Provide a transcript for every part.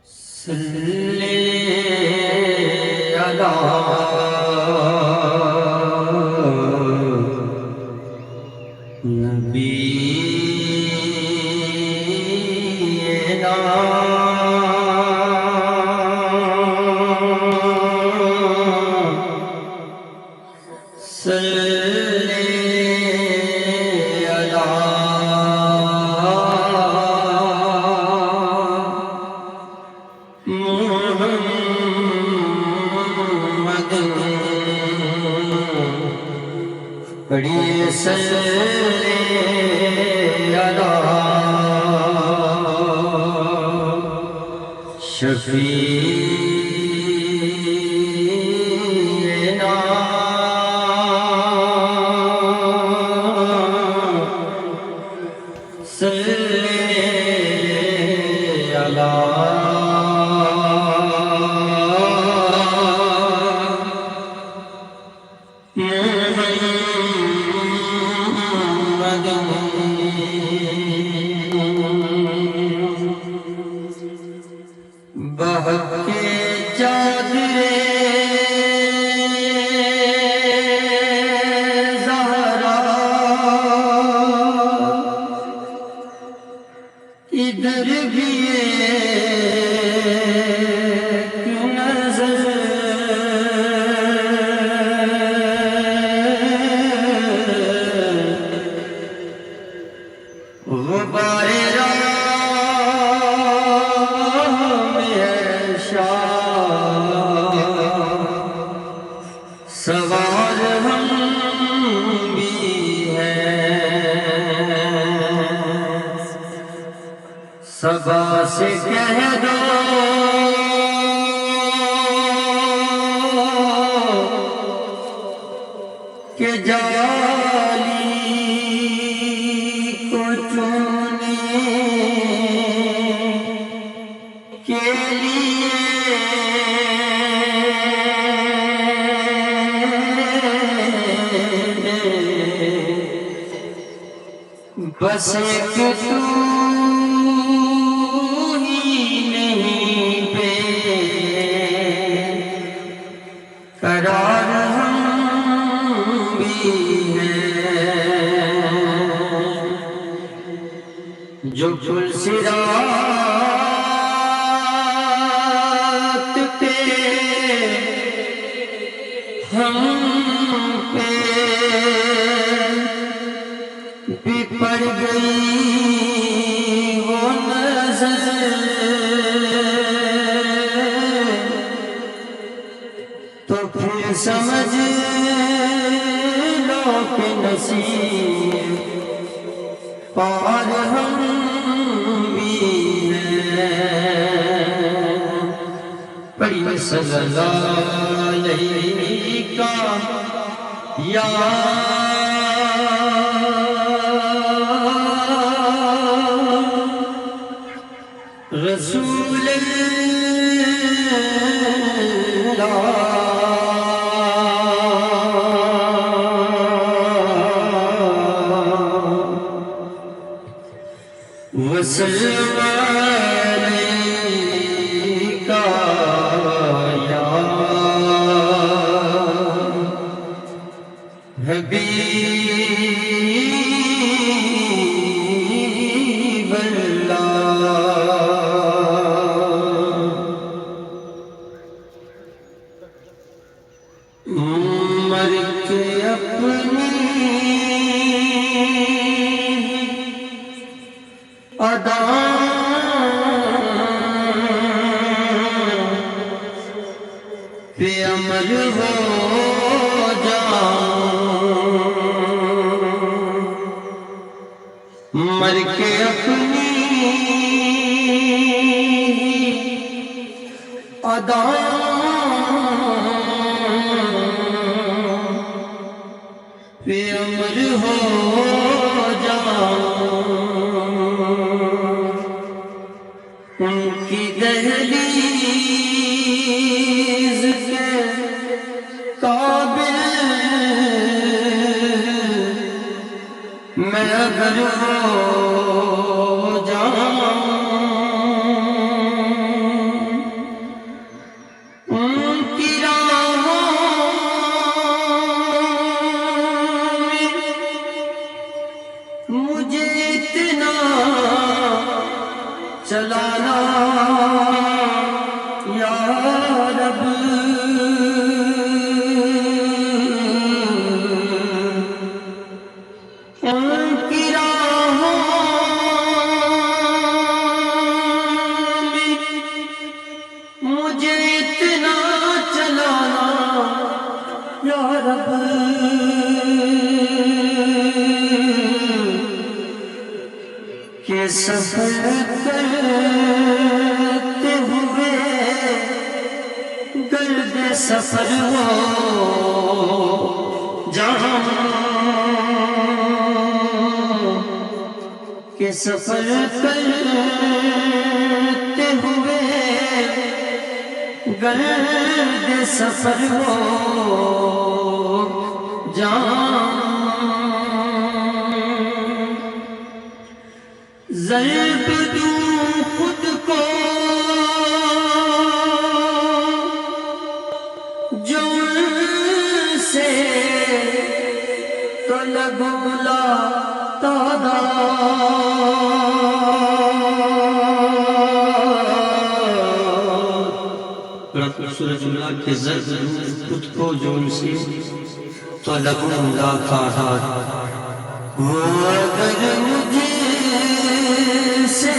صلی علی نبینا صلی علی محمد پڑھیے صلی علی شفیعنا صلی علی بہکے چادرے زہرا ادھر بھی ایک نظر غبار سوار ہم بھی ہیں صبا سے کہہ دو کہ جالی کو چونے کے لیے بس ایک تو ہی نہیں پہ قرار ہم بھی ہیں جو پل صراط پہ ہم پہ بھی پڑ گئی وہ نظر تو پھر سمجھ لو کہ نصیب پار ہم بھی ہیں پڑھیے صلی اللہ علیہ یا رسول اللہ وسلم علیک یا حبیب مر کے اپنی ادا پہ عمل ہو جاؤں مر کے اپنی ادا پہ عمل ہو جاؤں ان کی دہلیز کے قابل میں اگر ہو جاؤں چلانا یا رب ان کی راہوں میں مجھے اتنا چلانا یا رب کہ سفر کرتے ہوئے گرد سفر ہو جہاں کہ سفر کرتے ہوئے گرد سفر ہو جہاں ضرب دوں خود کو جو ان سے تو لگولا سورج اللہ کے ضرب دوں خود کو جو ان سے تو لگولا تعداد وہ اگر مجھے سے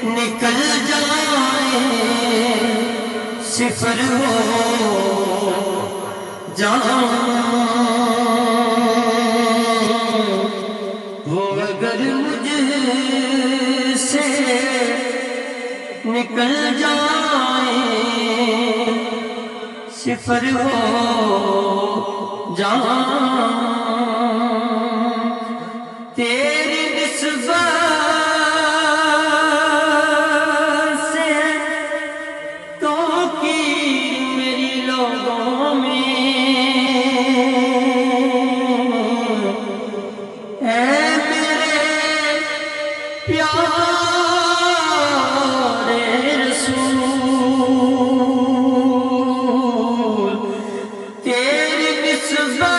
نکل جائیں صفر ہو جہاں وہ اگر مجھ سے نکل جائیں صفر ہو جہاں تیری نسبت سے تو کی میری لوگوں میں اے میرے پیارے رسول تیری نسبت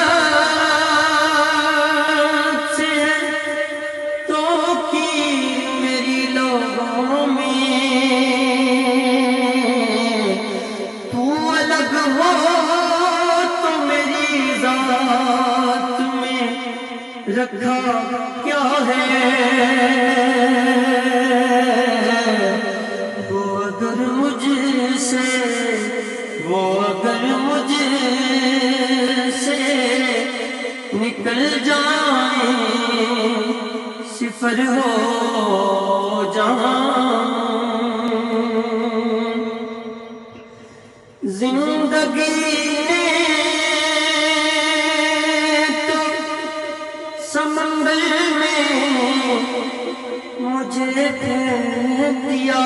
رکھا کیا ہے وہ اگر مجھ سے نکل جائیں صفر ہو جہاں زندگی سمندر میں مجھے پھینک دیا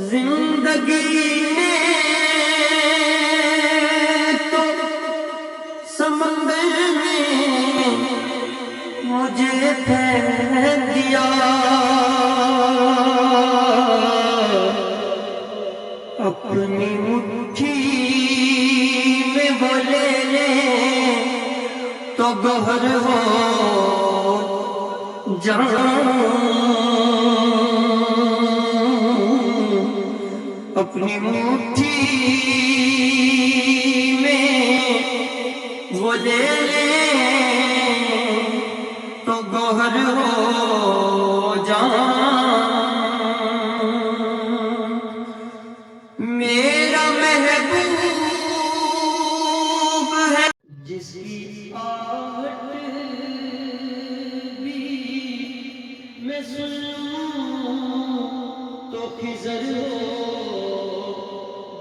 زندگی نے تو سمندر میں مجھے پھینک دیا اپنی مٹھی لے لے تو گوہر ہو جہاں اپنی مٹھی میں وہ لے لے تو گوہر ہو جہاں میرا محبوب جس کی آہٹ بھی میں سنوں تو خضر ہو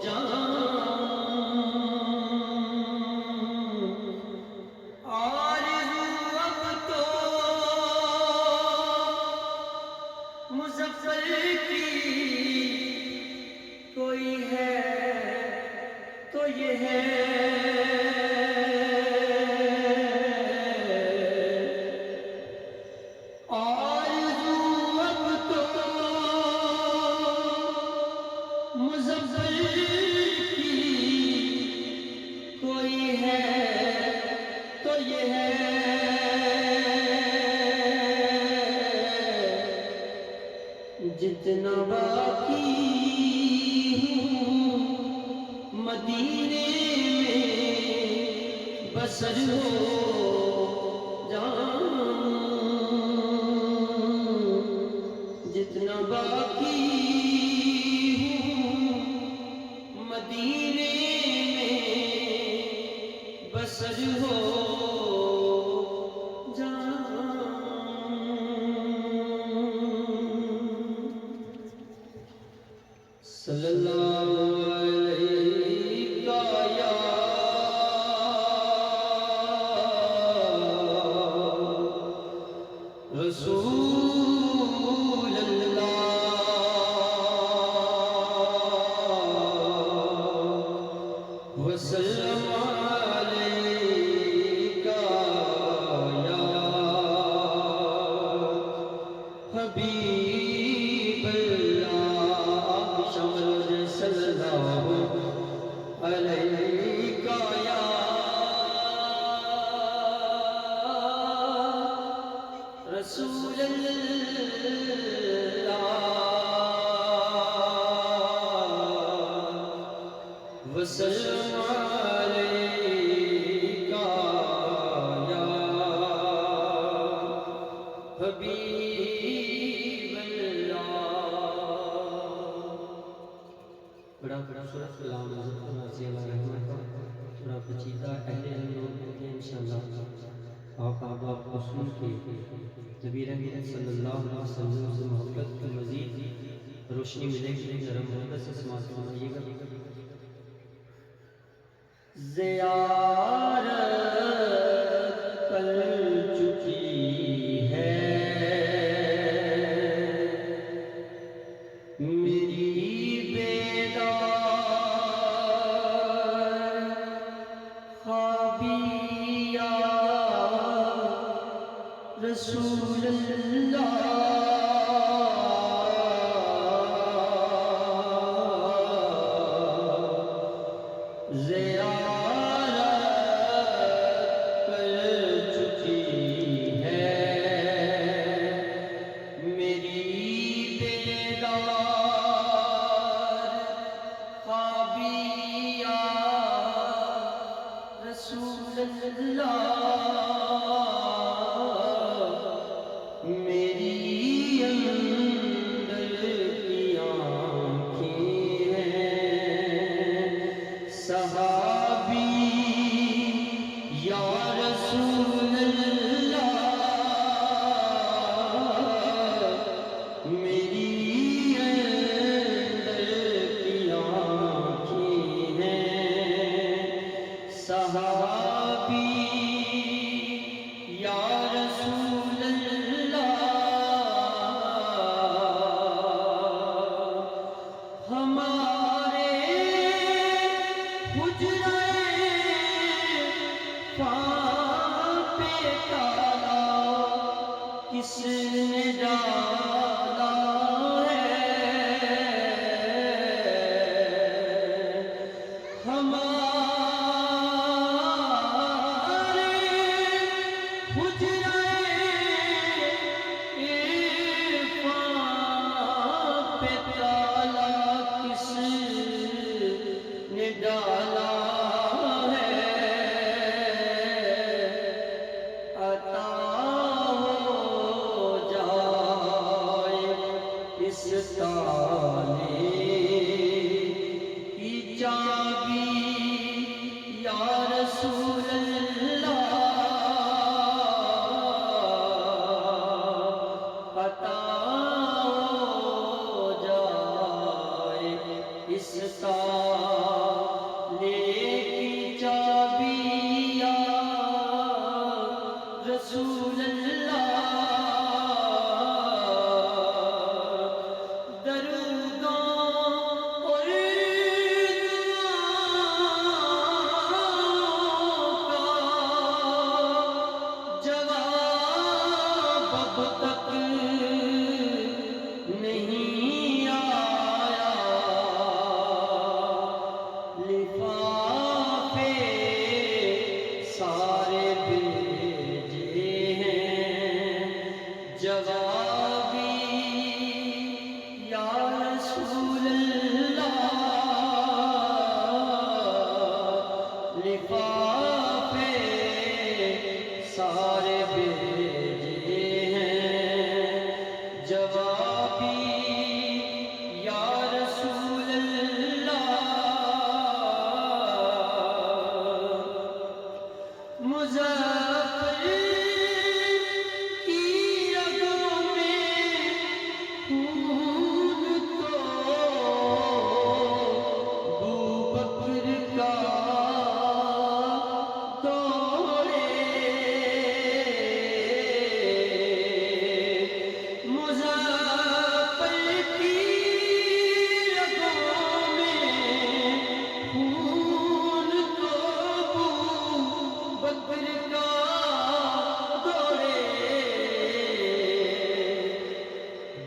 جہاں آرزو اب تو مظفر کی کوئی ہے تو یہ ہے جتنا باقی ہوں مدینے میں بسر ہو جاؤں، جتنا باقی ہوں مدینے میں بسر ہو صلی اللہ علیہ یا رسول اللہ وسلم علیک یا حبیب اللہ، شمل صلی اللہ علیہ یا رسول اللہ وسلم علیک یا حبیب اللہ۔ بڑا خوبصورت کلام حضرت ناصر اللہ رحمہ کا، بڑا پیچیدہ اہل علم لوگ ہوتے ہیں انشاءاللہ آپ احباب کو سن کے نبی رحمت صلی اللہ علیہ وسلم سے محبت کی مزید روشنی ملے گی، ذرا محبت سے سماعت فرمائیے گا۔ زیارت کر چکی ہے میری بیدار خوابیہ رسول اللہ، زیارت کر چکی ہے میری بیدار خوابیہ رسول اللہ، میری اندر کی آنکھیں ہیں صحابی یا رسول اللہ، میری اندر کی آنکھیں ہیں صحابی یا رسول اللہ، ہمارے حجرے پاک پہ تالا کس نے ڈالا ہے، ہمارے حجرے پاک پہ تالا کس نے ڈالا ہے، عطا ہو جائے اس تالے کی چابی یا رسول اللہ، عطا ہو جائے اس تالے کی چابی یا رسول اللہ، درودوں اور دعاؤں کا جواب اب تک نہیں آیا، لفافے سارے بھیجے ہیں جوابی یا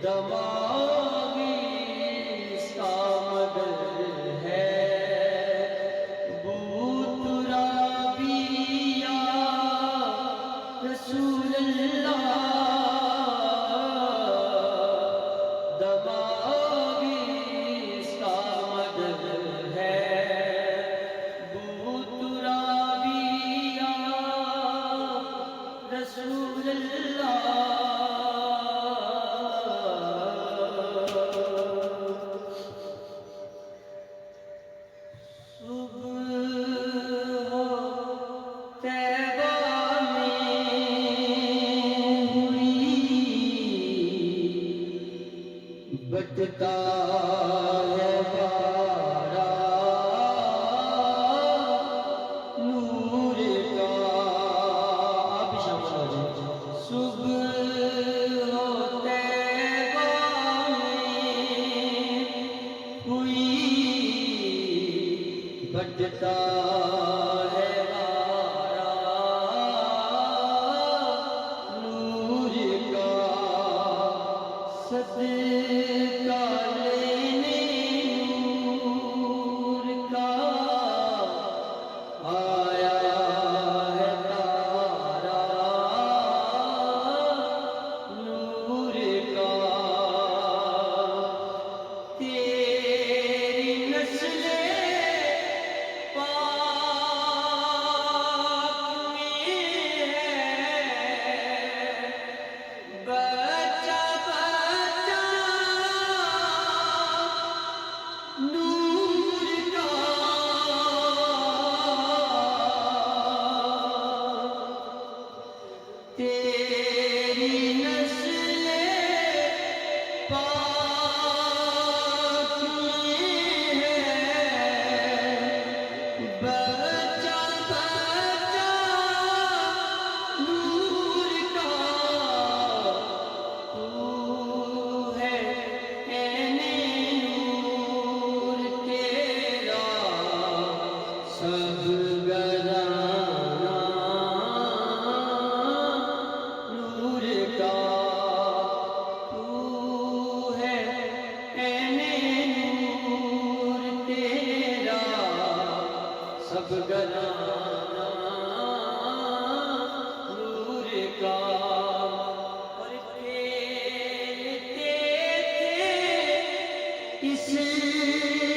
دماغی اس کا مگر ہے بو ترابی یا رسول اللہ دماغی اس کا مگر ہے بو ترابی یا رسول اللہ بٹتا ہے پارا نور کا آپ شامل ہو جائیں صبح ہوتے ہوئی بٹتا ہے پارا نور کا صدقہ لینے نور کا آیا ہے تارا نور کا تیری نسل پاک میں ہے تیری نسل پاک میں ہے بچہ بچہ نور کا تو ہے عین نور تیرا سب گرانا نور کا تو ہے عین نور تیرا سب گرانا نور کا اور کھیلتے تھے اس لیے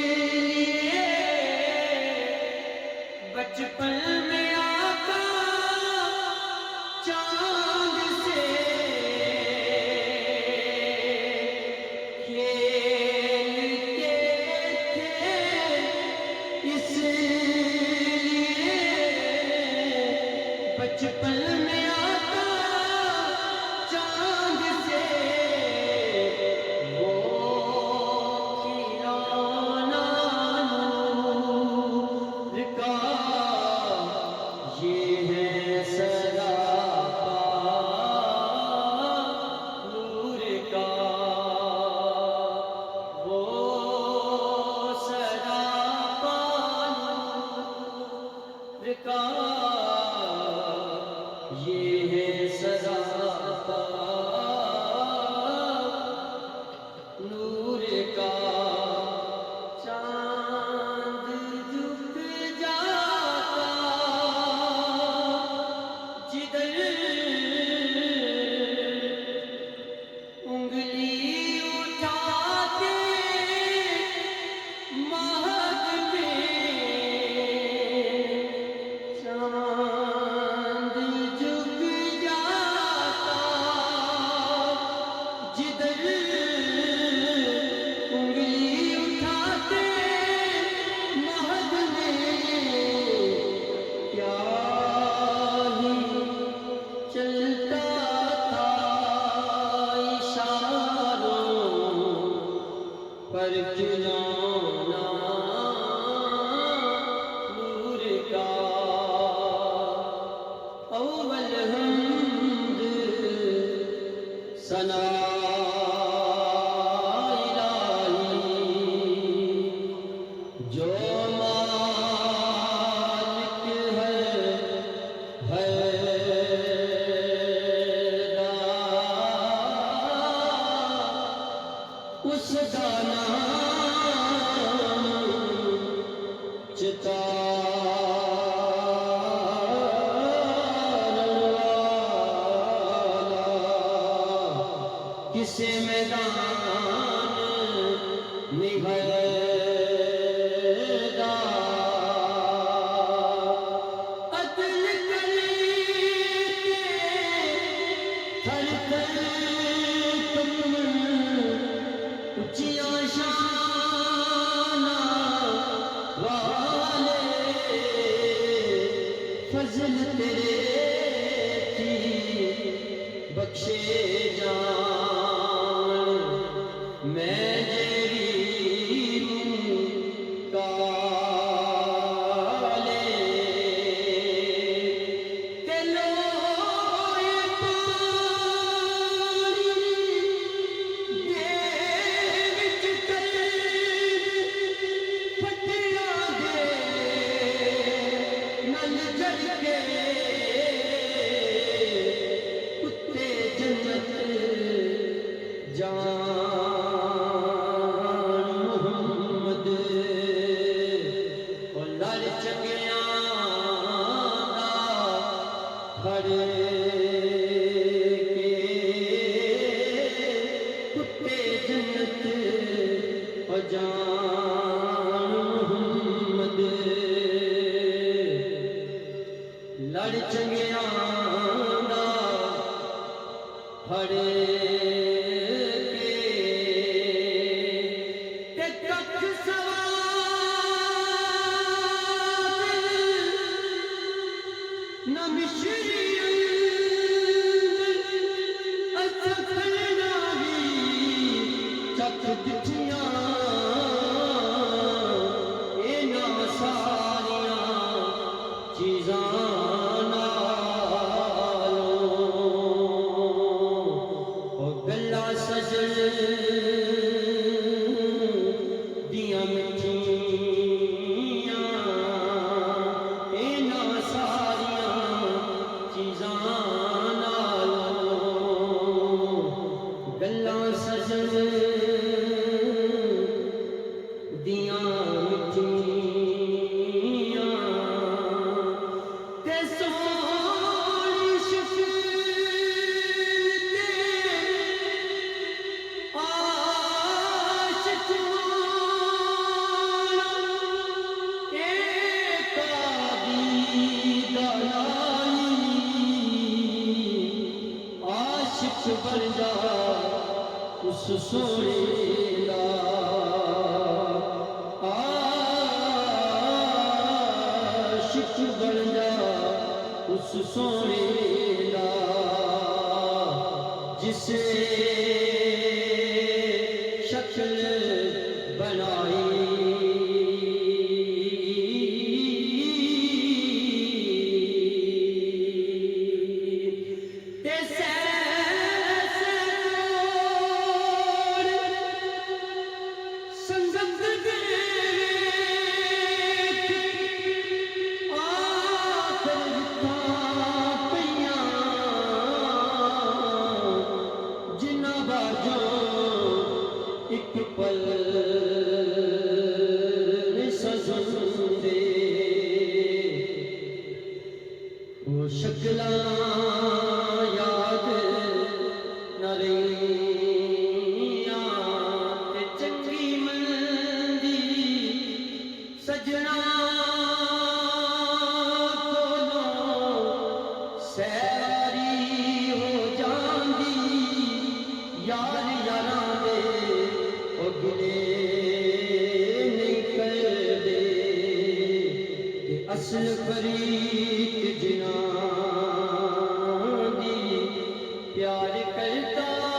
بچپن میں آقا چاند سے کھیلتے تھے اس لیے بچپن میں آقا چاند سے وہ کھلانا نور کا یہ ہے سراپا نور کا وہ سراپا نور کا یہ ہے سراپا نور کا چاند جھک جاتا جدھر انگلی اٹھاتے مہد میں چاند جھک جاتا جدھر انگلی اٹھاتے مہد میں کیا ہی چلتا تھا اشاروں پر کھلانا نور کا اول حمد ثنا جو مالک ہے کسے میدان نگہدار عدل کر کے تھر تھر تم اونچیاں شاناں والے فضل تیرے بخشے جان میں جیری ہوں کالے تے لوئے پانی دے وچ پھٹیا دے نل جل کے محمد اور لڑ چنگیاں دا پھڑ کے کتے جنت اور جان محمد لڑ چنگیاں دا پھڑ بن جا اس سونے دا عاشق بن جا اس سونے دا جسے شکل بنائی یاد نہ رہیاں تے چنگی مندی سجنا کولوں سیری ہو جاندی یار یاراں دے او گلے نہیں کردے تے اصل فریق جناں پیار کرتا